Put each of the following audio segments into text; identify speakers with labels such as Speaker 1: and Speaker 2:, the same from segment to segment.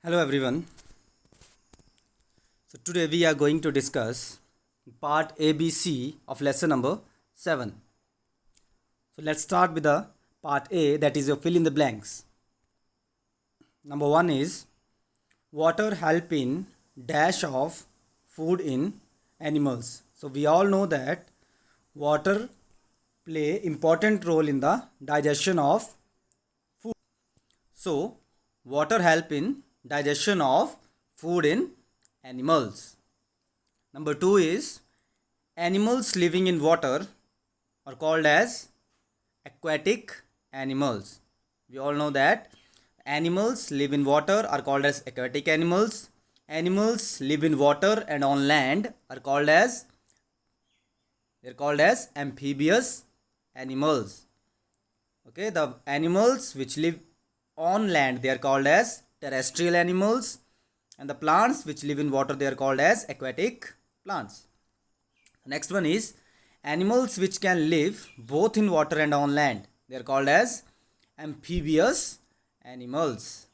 Speaker 1: Hello everyone. So today we are going to discuss part ABC of lesson number 7. So let's start with the part A, that is your fill in the blanks. Number 1 is water help in dash of food in animals. So we all know that water play important role in the digestion of food. So water help in digestion of food in animals. Number 2 is animals living in water are called as aquatic animals. We all know that animals live in water are called as aquatic animals. Animals live in water and on land are called as amphibious animals. Okay, the animals which live on land they are called as terrestrial animals, and the plants which live in water they are called as aquatic plants. Next one is animals which can live both in water and on land they are called as amphibious animals.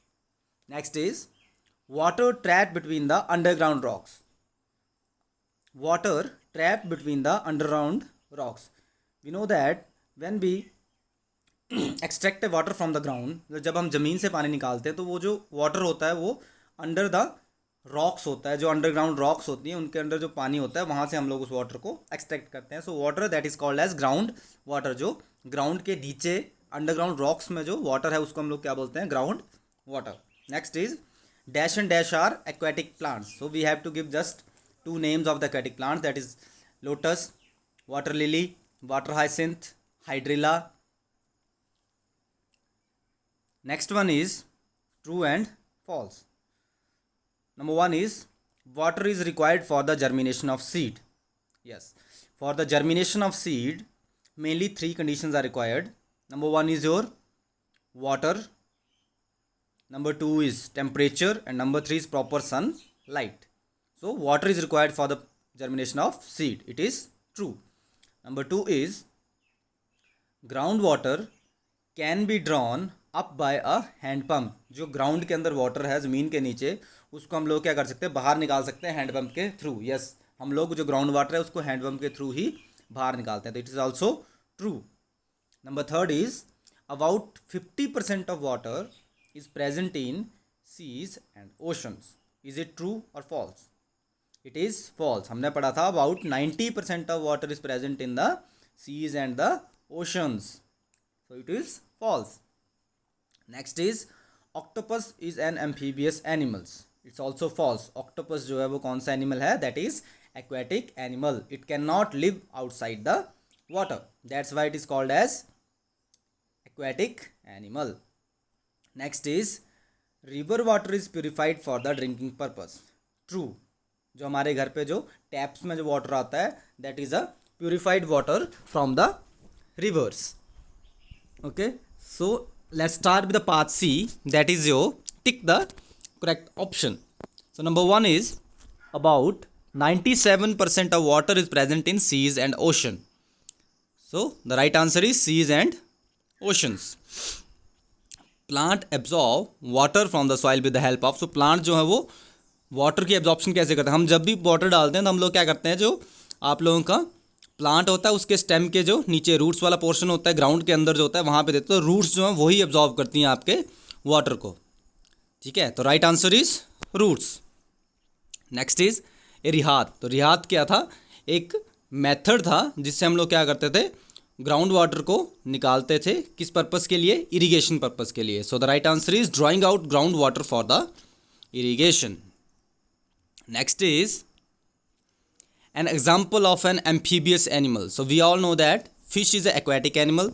Speaker 1: Next is water trapped between the underground rocks. Water trapped between the underground rocks. We know that when we extract water from the ground, जब हम ज़मीन से पानी निकालते हैं तो वो जो वाटर होता है वो अंडर द रॉक्स होता है, जो अंडरग्राउंड रॉक्स होती हैं उनके अंदर जो पानी होता है वहाँ से हम लोग उस वाटर को एक्सट्रैक्ट करते हैं. So water that is called as ground water. जो ग्राउंड के नीचे अंडरग्राउंड रॉक्स में जो वाटर है उसको हम लोग क्या बोलते हैं? Ground water. Next is dash and dash are aquatic plants. So we have to give just two names of the aquatic plants, that is lotus, water lily, water hyacinth, hydrilla. Next one is true and false. Number 1 is water is required for the germination of seed. Yes, for the germination of seed mainly 3 conditions are required. Number 1 is your water, number 2 is temperature, and number 3 is proper sunlight. So water is required for the germination of seed. It is true. Number 2 is groundwater can be drawn up by a hand pump. जो ground के अंदर water है ज़मीन के नीचे उसको हम लोग क्या कर सकते हैं? बाहर निकाल सकते हैं हैंड पम्प के थ्रू. यस, हम लोग जो ग्राउंड वाटर है उसको हैंड पम्प के थ्रू ही बाहर निकालते हैं. तो it is also true. Number 3 is about 50% of water is present in seas and oceans. Is it true और फॉल्स? It is false. हमने पढ़ा था about 90% of water is present in the seas and the oceans. So it is false. Next is octopus is an amphibious animals. It's also false. Octopus जो है वो कौन सा animal है? That is aquatic animal. It can not live outside the water, that's why it is called as aquatic animal. Next is river water is purified for the drinking purpose. True. जो हमारे घर पे जो taps में जो water आता है that is a purified water from the reverse. Okay, so let's start with the part C, that is your tick the correct option. So number 1 is about 97% of water is present in seas and ocean. So the right answer is seas and oceans. Plant absorb water from the soil with the help of. So plant जो है वो water की absorption कैसे करते हैं? हम जब भी वाटर डालते हैं तो हम लोग क्या करते हैं, जो आप लोगों का प्लांट होता है उसके स्टेम के जो नीचे रूट्स वाला पोर्शन होता है ग्राउंड के अंदर जो होता है वहाँ पे देते हैं, तो रूट्स जो हैं वही एब्जॉर्ब करती हैं आपके वाटर को. ठीक है, तो right answer is roots. Next is रिहात. तो रिहात क्या था? एक मेथड था जिससे हम लोग क्या करते थे? ग्राउंड वाटर को निकालते थे. किस पर्पस के लिए? इरीगेशन पर्पस के लिए. So the right answer is drawing out ground water for the irrigation. Next is an example of an amphibious animal. So we all know that fish is an aquatic animal.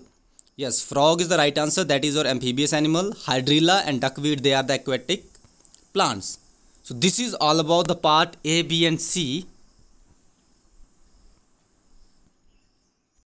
Speaker 1: Yes, frog is the right answer, that is your amphibious animal. Hydrilla and duckweed, they are the aquatic plants. So this is all about the part A, B and C